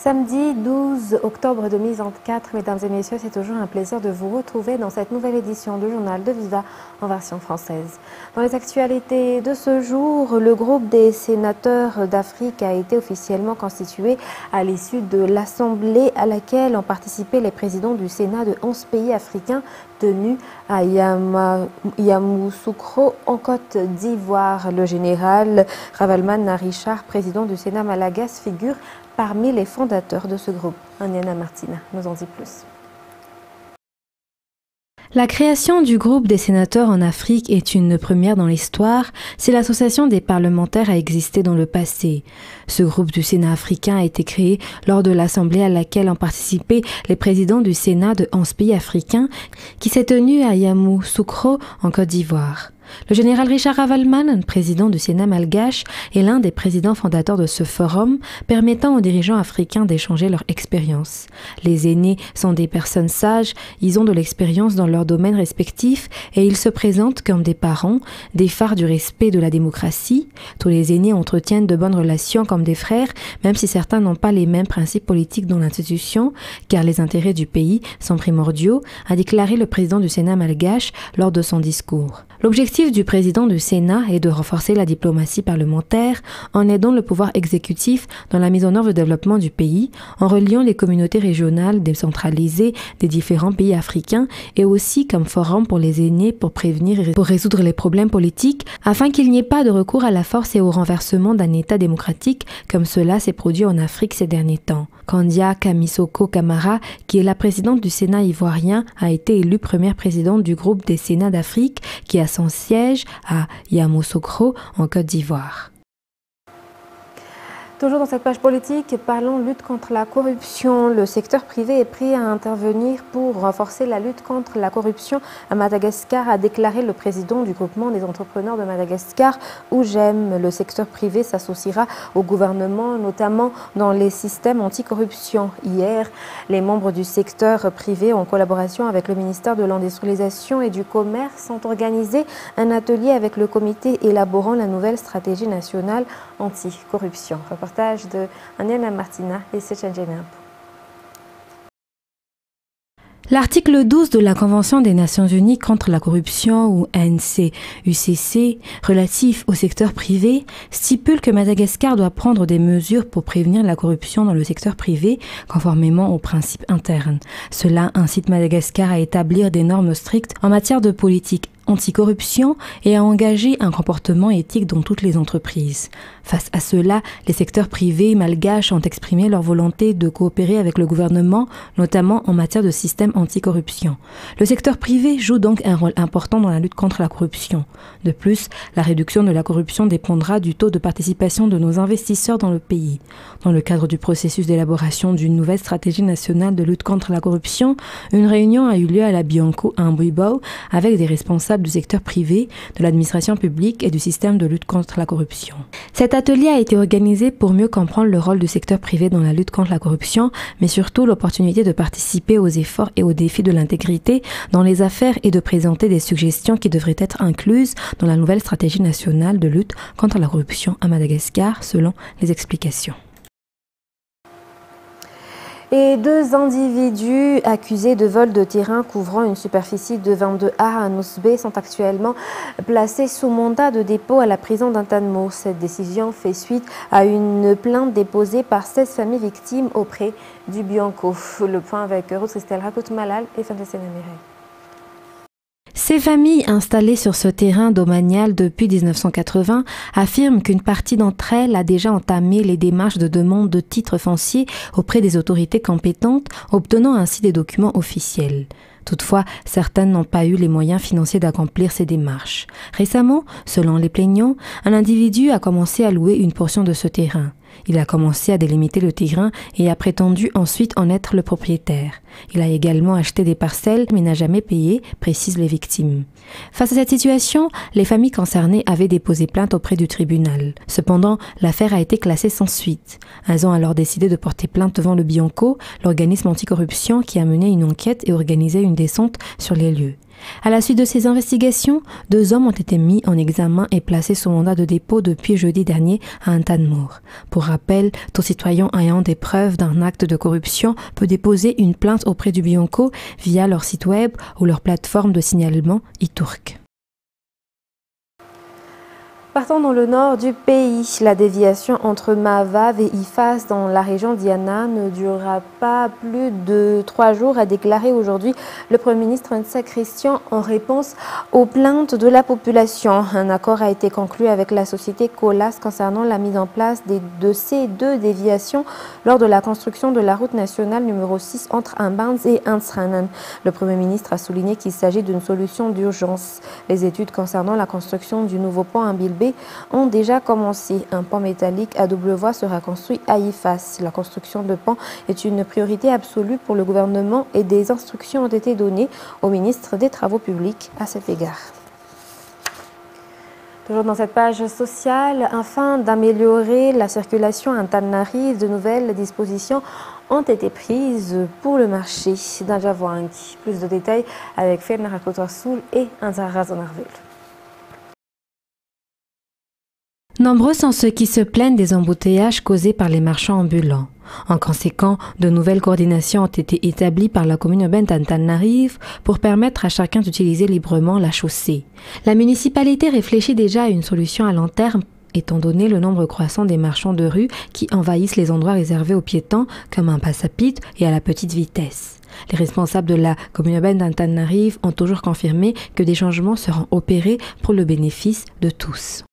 Samedi 12 octobre 2024, mesdames et messieurs, c'est toujours un plaisir de vous retrouver dans cette nouvelle édition du Journal de Viva en version française. Dans les actualités de ce jour, le groupe des sénateurs d'Afrique a été officiellement constitué à l'issue de l'Assemblée à laquelle ont participé les présidents du Sénat de 11 pays africains tenus à Yamoussoukro en Côte d'Ivoire. Le général Ravaloman Richard, président du Sénat malagasy, figure parmi les fondateurs de ce groupe. Aniana Martina nous en dit plus. La création du groupe des sénateurs en Afrique est une première dans l'histoire si l'association des parlementaires a existé dans le passé. Ce groupe du Sénat africain a été créé lors de l'assemblée à laquelle ont participé les présidents du Sénat de 11 pays africains qui s'est tenue à Yamoussoukro en Côte d'Ivoire. Le général Richard Ravaloman, président du Sénat malgache, est l'un des présidents fondateurs de ce forum, permettant aux dirigeants africains d'échanger leur expérience. Les aînés sont des personnes sages, ils ont de l'expérience dans leurs domaines respectifs et ils se présentent comme des parents, des phares du respect de la démocratie. Tous les aînés entretiennent de bonnes relations comme des frères, même si certains n'ont pas les mêmes principes politiques dans l'institution, car les intérêts du pays sont primordiaux, a déclaré le président du Sénat malgache lors de son discours. L'objectif du président du Sénat est de renforcer la diplomatie parlementaire en aidant le pouvoir exécutif dans la mise en œuvre du développement du pays, en reliant les communautés régionales décentralisées des différents pays africains et aussi comme forum pour les aînés pour prévenir et pour résoudre les problèmes politiques afin qu'il n'y ait pas de recours à la force et au renversement d'un État démocratique comme cela s'est produit en Afrique ces derniers temps. Kandia Kamisoko Kamara, qui est la présidente du Sénat ivoirien, a été élue première présidente du groupe des Sénats d'Afrique qui a son siège à Yamoussoukro en Côte d'Ivoire. Toujours dans cette page politique, parlons lutte contre la corruption. Le secteur privé est prêt à intervenir pour renforcer la lutte contre la corruption à Madagascar, a déclaré le président du groupement des entrepreneurs de Madagascar, OUGEM. Le secteur privé s'associera au gouvernement, notamment dans les systèmes anticorruption. Hier, les membres du secteur privé, en collaboration avec le ministère de l'Industrialisation et du Commerce, ont organisé un atelier avec le comité élaborant la nouvelle stratégie nationale anticorruption. Reportage de Aniana Martina et Sechenjenab. L'article 12 de la Convention des Nations Unies contre la corruption, ou ANC-UCC, relatif au secteur privé, stipule que Madagascar doit prendre des mesures pour prévenir la corruption dans le secteur privé, conformément aux principes internes. Cela incite Madagascar à établir des normes strictes en matière de politique anticorruption et à engager un comportement éthique dans toutes les entreprises. Face à cela, les secteurs privés malgaches ont exprimé leur volonté de coopérer avec le gouvernement, notamment en matière de système anticorruption. Le secteur privé joue donc un rôle important dans la lutte contre la corruption. De plus, la réduction de la corruption dépendra du taux de participation de nos investisseurs dans le pays. Dans le cadre du processus d'élaboration d'une nouvelle stratégie nationale de lutte contre la corruption, une réunion a eu lieu à la Bianco, à Mbouibao, avec des responsables du secteur privé, de l'administration publique et du système de lutte contre la corruption. Cet atelier a été organisé pour mieux comprendre le rôle du secteur privé dans la lutte contre la corruption, mais surtout l'opportunité de participer aux efforts et aux défis de l'intégrité dans les affaires et de présenter des suggestions qui devraient être incluses dans la nouvelle stratégie nationale de lutte contre la corruption à Madagascar, selon les explications. Et 2 individus accusés de vol de terrain couvrant une superficie de 22 ha à Nousbé sont actuellement placés sous mandat de dépôt à la prison d'Intanmo. Cette décision fait suite à une plainte déposée par 16 familles victimes auprès du Bianco. Le point avec Ruth Christelle Rakout Malal et Fantasy Namiré. Ces familles installées sur ce terrain domanial depuis 1980 affirment qu'une partie d'entre elles a déjà entamé les démarches de demande de titres fonciers auprès des autorités compétentes, obtenant ainsi des documents officiels. Toutefois, certaines n'ont pas eu les moyens financiers d'accomplir ces démarches. Récemment, selon les plaignants, un individu a commencé à louer une portion de ce terrain. Il a commencé à délimiter le terrain et a prétendu ensuite en être le propriétaire. Il a également acheté des parcelles mais n'a jamais payé, précisent les victimes. Face à cette situation, les familles concernées avaient déposé plainte auprès du tribunal. Cependant, l'affaire a été classée sans suite. Elles ont alors décidé de porter plainte devant le Bianco, l'organisme anticorruption qui a mené une enquête et organisé une descente sur les lieux. À la suite de ces investigations, 2 hommes ont été mis en examen et placés sous mandat de dépôt depuis jeudi dernier à Antanmour. Pour rappel, tout citoyen ayant des preuves d'un acte de corruption peut déposer une plainte auprès du Bionco via leur site web ou leur plateforme de signalement e-Turk. Partant dans le nord du pays, la déviation entre Mavav et Ifas dans la région d'Iana ne durera pas plus de 3 jours, a déclaré aujourd'hui le Premier ministre Ntsa Christian en réponse aux plaintes de la population. Un accord a été conclu avec la société Colas concernant la mise en place de ces 2 déviations lors de la construction de la route nationale numéro 6 entre Ambans et Ansranan. Le Premier ministre a souligné qu'il s'agit d'une solution d'urgence. Les études concernant la construction du nouveau pont à Bilbé ont déjà commencé. Un pont métallique à double voie sera construit à Ifas. La construction de pont est une priorité absolue pour le gouvernement et des instructions ont été données au ministre des Travaux publics à cet égard. Toujours dans cette page sociale, afin d'améliorer la circulation à Antananarive, de nouvelles dispositions ont été prises pour le marché d'Anjavouangi. Plus de détails avec Fernand Soul et Anzara Zonarvel. Nombreux sont ceux qui se plaignent des embouteillages causés par les marchands ambulants. En conséquent, de nouvelles coordinations ont été établies par la commune urbaine d'Antananarive pour permettre à chacun d'utiliser librement la chaussée. La municipalité réfléchit déjà à une solution à long terme, étant donné le nombre croissant des marchands de rue qui envahissent les endroits réservés aux piétons comme un passe-à-pied et à la petite vitesse. Les responsables de la commune urbaine d'Antananarive ont toujours confirmé que des changements seront opérés pour le bénéfice de tous.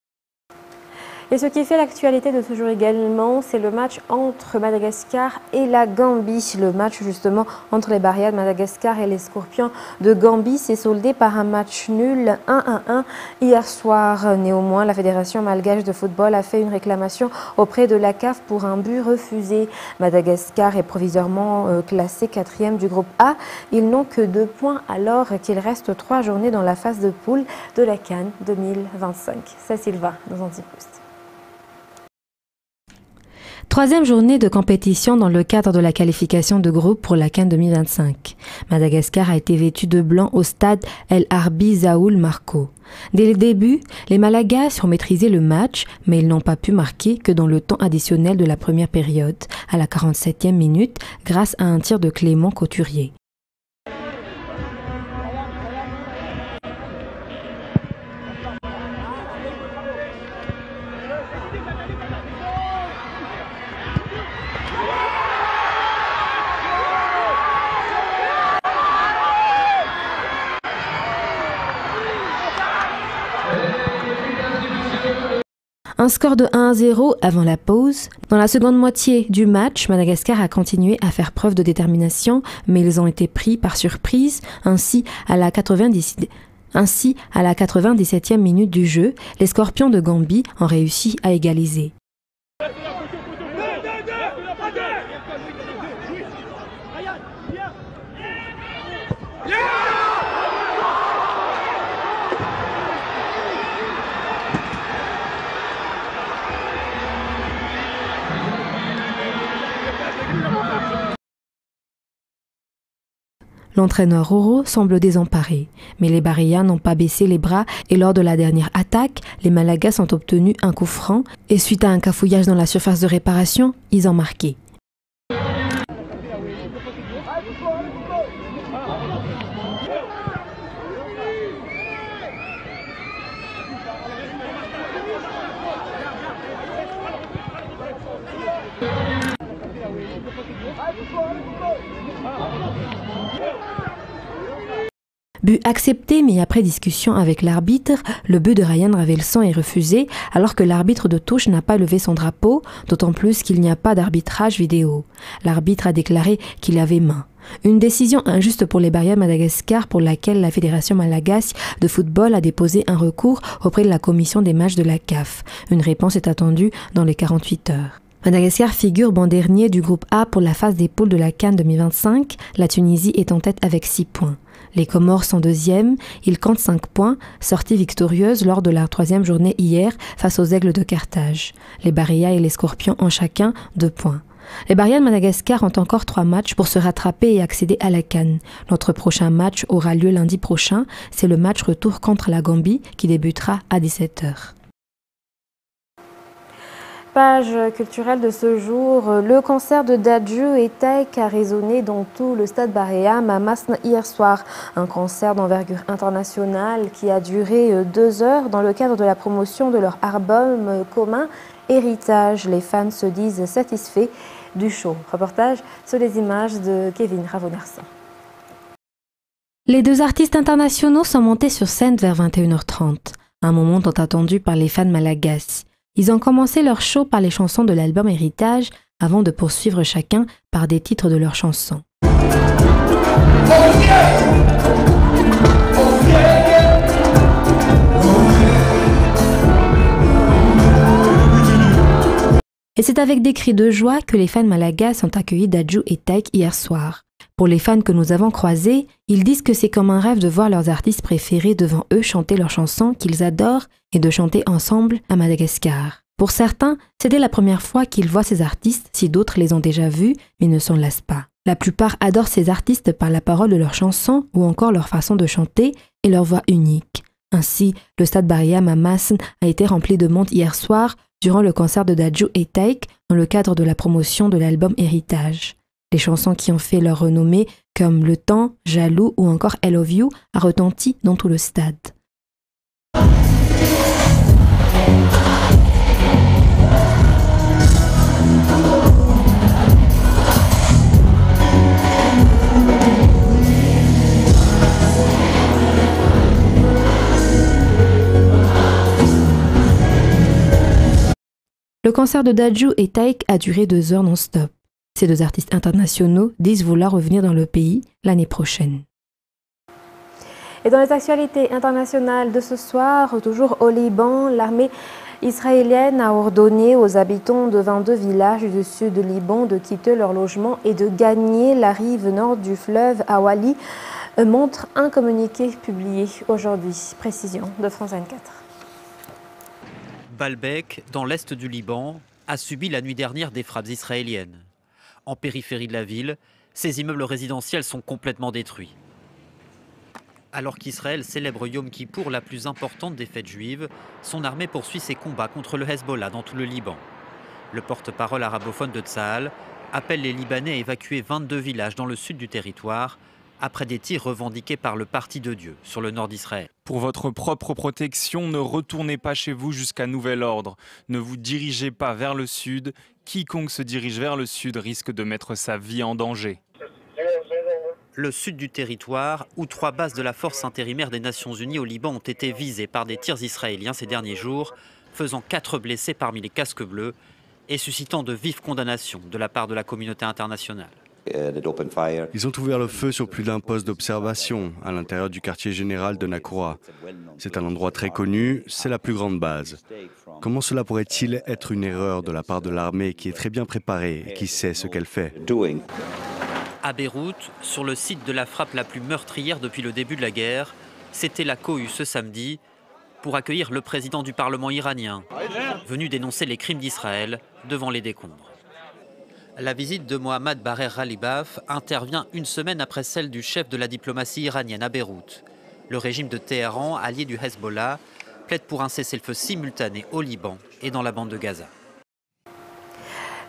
Et ce qui fait l'actualité de ce jour également, c'est le match entre Madagascar et la Gambie. Le match justement entre les Barrières de Madagascar et les Scorpions de Gambie s'est soldé par un match nul 1-1 hier soir. Néanmoins, la Fédération malgache de football a fait une réclamation auprès de la CAF pour un but refusé. Madagascar est provisoirement classé 4e du groupe A. Ils n'ont que 2 points alors qu'il reste 3 journées dans la phase de poule de la CAN 2025. C'est Sylvain, nous en dit plus. 3e journée de compétition dans le cadre de la qualification de groupe pour la CAN 2025. Madagascar a été vêtu de blanc au stade El Harbi Zaoul Marco. Dès le début, les Malagasy ont maîtrisé le match, mais ils n'ont pas pu marquer que dans le temps additionnel de la première période, à la 47e minute, grâce à un tir de Clément Couturier. Un score de 1-0 avant la pause. Dans la seconde moitié du match, Madagascar a continué à faire preuve de détermination, mais ils ont été pris par surprise. Ainsi, à la 97e minute du jeu, les Scorpions de Gambie ont réussi à égaliser. L'entraîneur Roro semble désemparé, mais les Barrières n'ont pas baissé les bras et lors de la dernière attaque, les Malagasy ont obtenu un coup franc et suite à un cafouillage dans la surface de réparation, ils ont marqué. But accepté, mais après discussion avec l'arbitre, le but de Ryan Ravelson est refusé alors que l'arbitre de touche n'a pas levé son drapeau, d'autant plus qu'il n'y a pas d'arbitrage vidéo. L'arbitre a déclaré qu'il avait main. Une décision injuste pour les Barrières Madagascar pour laquelle la Fédération malgache de football a déposé un recours auprès de la commission des matchs de la CAF. Une réponse est attendue dans les 48 heures. Madagascar figure bon dernier du groupe A pour la phase des poules de la CAN 2025. La Tunisie est en tête avec 6 points. Les Comores sont 2e, ils comptent 5 points, sortie victorieuse lors de la 3e journée hier face aux Aigles de Carthage. Les Barrières et les Scorpions ont chacun 2 points. Les Barrières de Madagascar ont encore 3 matchs pour se rattraper et accéder à la CAN. Notre prochain match aura lieu lundi prochain. C'est le match retour contre la Gambie qui débutera à 17h. Page culturelle de ce jour, le concert de Dadju et Taïk a résonné dans tout le stade Barham à Masn hier soir. Un concert d'envergure internationale qui a duré 2 heures dans le cadre de la promotion de leur album commun Héritage. Les fans se disent satisfaits du show. Reportage sur les images de Kevin Ravonerson. Les 2 artistes internationaux sont montés sur scène vers 21h30, un moment tant attendu par les fans malagasy. Ils ont commencé leur show par les chansons de l'album Héritage avant de poursuivre chacun par des titres de leurs chansons. Et c'est avec des cris de joie que les fans malagasy ont accueilli Dadju et Taïk hier soir. Pour les fans que nous avons croisés, ils disent que c'est comme un rêve de voir leurs artistes préférés devant eux chanter leurs chansons qu'ils adorent et de chanter ensemble à Madagascar. Pour certains, c'était la première fois qu'ils voient ces artistes, si d'autres les ont déjà vus mais ne s'en lassent pas. La plupart adorent ces artistes par la parole de leurs chansons ou encore leur façon de chanter et leur voix unique. Ainsi, le stade Barham à Masn a été rempli de monde hier soir durant le concert de Dadju et Taïk dans le cadre de la promotion de l'album Héritage. Les chansons qui ont fait leur renommée, comme Le Temps, Jaloux ou encore I Love You, a retenti dans tout le stade. Le concert de Dadju et Taïk a duré 2 heures non-stop. Ces 2 artistes internationaux disent vouloir revenir dans le pays l'année prochaine. Et dans les actualités internationales de ce soir, toujours au Liban, l'armée israélienne a ordonné aux habitants de 22 villages du sud du Liban de quitter leur logement et de gagner la rive nord du fleuve Awali, montre un communiqué publié aujourd'hui. Précision de France 24. Baalbek, dans l'est du Liban, a subi la nuit dernière des frappes israéliennes. En périphérie de la ville, ces immeubles résidentiels sont complètement détruits. Alors qu'Israël célèbre Yom Kippour, la plus importante des fêtes juives, son armée poursuit ses combats contre le Hezbollah dans tout le Liban. Le porte-parole arabophone de Tsahal appelle les Libanais à évacuer 22 villages dans le sud du territoire, après des tirs revendiqués par le Parti de Dieu sur le nord d'Israël. Pour votre propre protection, ne retournez pas chez vous jusqu'à nouvel ordre. Ne vous dirigez pas vers le sud. Quiconque se dirige vers le sud risque de mettre sa vie en danger. Le sud du territoire, où 3 bases de la force intérimaire des Nations Unies au Liban ont été visées par des tirs israéliens ces derniers jours, faisant 4 blessés parmi les casques bleus et suscitant de vives condamnations de la part de la communauté internationale. Ils ont ouvert le feu sur plus d'un poste d'observation à l'intérieur du quartier général de Nakoura. C'est un endroit très connu, c'est la plus grande base. Comment cela pourrait-il être une erreur de la part de l'armée qui est très bien préparée et qui sait ce qu'elle fait? À Beyrouth, sur le site de la frappe la plus meurtrière depuis le début de la guerre, c'était la cohue ce samedi pour accueillir le président du Parlement iranien, venu dénoncer les crimes d'Israël devant les décombres. La visite de Mohammad Barer Ghalibaf intervient une semaine après celle du chef de la diplomatie iranienne à Beyrouth. Le régime de Téhéran, allié du Hezbollah, plaide pour un cessez-le-feu simultané au Liban et dans la bande de Gaza.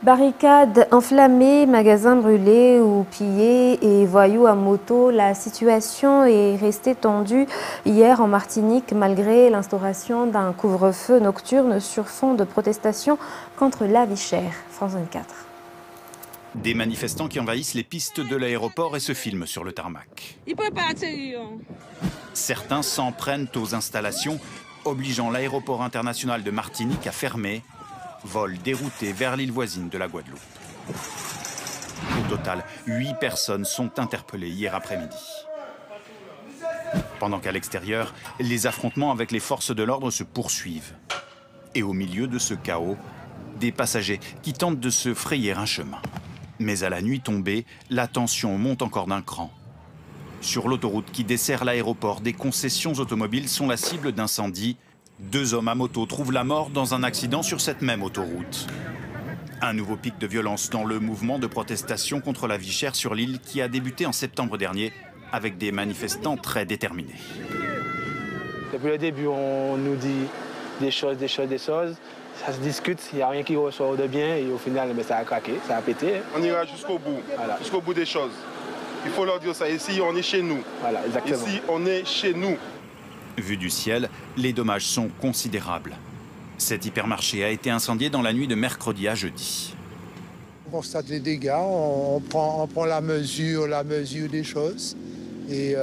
Barricades enflammées, magasins brûlés ou pillés et voyous à moto, la situation est restée tendue hier en Martinique malgré l'instauration d'un couvre-feu nocturne sur fond de protestation contre la vie chère. France 24. Des manifestants qui envahissent les pistes de l'aéroport et se filment sur le tarmac. Certains s'en prennent aux installations, obligeant l'aéroport international de Martinique à fermer. Vol dérouté vers l'île voisine de la Guadeloupe. Au total, 8 personnes sont interpellées hier après-midi. Pendant qu'à l'extérieur, les affrontements avec les forces de l'ordre se poursuivent. Et au milieu de ce chaos, des passagers qui tentent de se frayer un chemin. Mais à la nuit tombée, la tension monte encore d'un cran. Sur l'autoroute qui dessert l'aéroport, des concessions automobiles sont la cible d'incendies. 2 hommes à moto trouvent la mort dans un accident sur cette même autoroute. Un nouveau pic de violence dans le mouvement de protestation contre la vie chère sur l'île qui a débuté en septembre dernier avec des manifestants très déterminés. Depuis le début, on nous dit des choses. Ça se discute, il n'y a rien qui ressort de bien et au final, ça a craqué, ça a pété. On ira jusqu'au bout, jusqu'au bout des choses. Il faut leur dire ça. Ici, on est chez nous. Voilà, exactement. Ici, on est chez nous. Vu du ciel, les dommages sont considérables. Cet hypermarché a été incendié dans la nuit de mercredi à jeudi. On constate les dégâts, on prend la mesure des choses et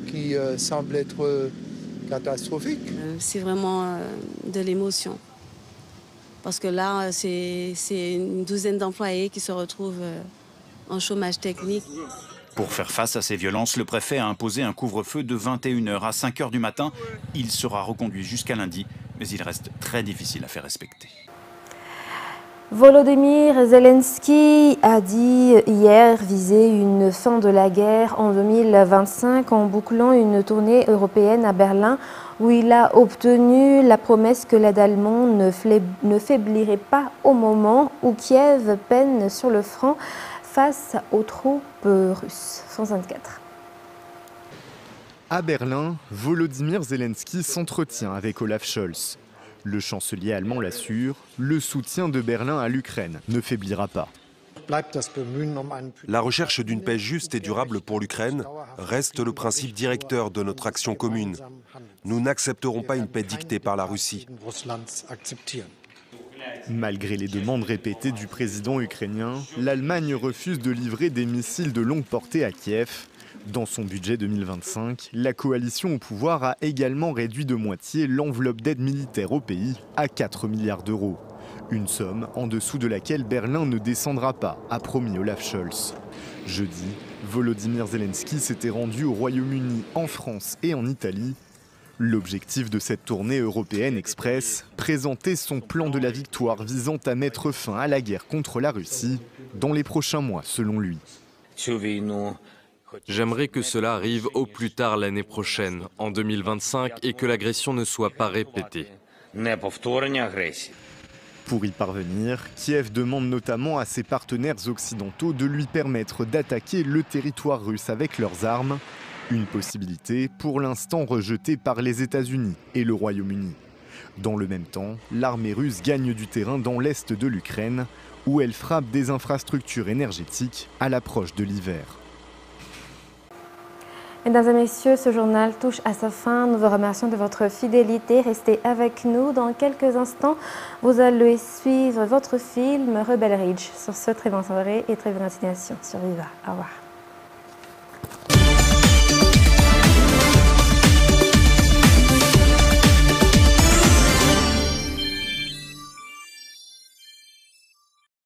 qui semble être catastrophique. C'est vraiment de l'émotion. Parce que là, c'est une douzaine d'employés qui se retrouvent en chômage technique. Pour faire face à ces violences, le préfet a imposé un couvre-feu de 21h à 5h du matin. Il sera reconduit jusqu'à lundi, mais il reste très difficile à faire respecter. Volodymyr Zelensky a dit hier viser une fin de la guerre en 2025 en bouclant une tournée européenne à Berlin où il a obtenu la promesse que l'aide allemande ne faiblirait pas au moment où Kiev peine sur le front face aux troupes russes. 124. À Berlin, Volodymyr Zelensky s'entretient avec Olaf Scholz. Le chancelier allemand l'assure, le soutien de Berlin à l'Ukraine ne faiblira pas. La recherche d'une paix juste et durable pour l'Ukraine reste le principe directeur de notre action commune. Nous n'accepterons pas une paix dictée par la Russie. Malgré les demandes répétées du président ukrainien, l'Allemagne refuse de livrer des missiles de longue portée à Kiev. Dans son budget 2025, la coalition au pouvoir a également réduit de moitié l'enveloppe d'aide militaire au pays à 4 milliards d'euros. Une somme en dessous de laquelle Berlin ne descendra pas, a promis Olaf Scholz. Jeudi, Volodymyr Zelensky s'était rendu au Royaume-Uni, en France et en Italie. L'objectif de cette tournée européenne express, présenter son plan de la victoire visant à mettre fin à la guerre contre la Russie dans les prochains mois, selon lui. J'aimerais que cela arrive au plus tard l'année prochaine, en 2025, et que l'agression ne soit pas répétée. Pour y parvenir, Kiev demande notamment à ses partenaires occidentaux de lui permettre d'attaquer le territoire russe avec leurs armes, une possibilité pour l'instant rejetée par les États-Unis et le Royaume-Uni. Dans le même temps, l'armée russe gagne du terrain dans l'est de l'Ukraine, où elle frappe des infrastructures énergétiques à l'approche de l'hiver. Mesdames et messieurs, ce journal touche à sa fin. Nous vous remercions de votre fidélité. Restez avec nous. Dans quelques instants, vous allez suivre votre film Rebel Ridge. Sur ce, très bonne soirée et très bonne continuation sur Viva. Au revoir.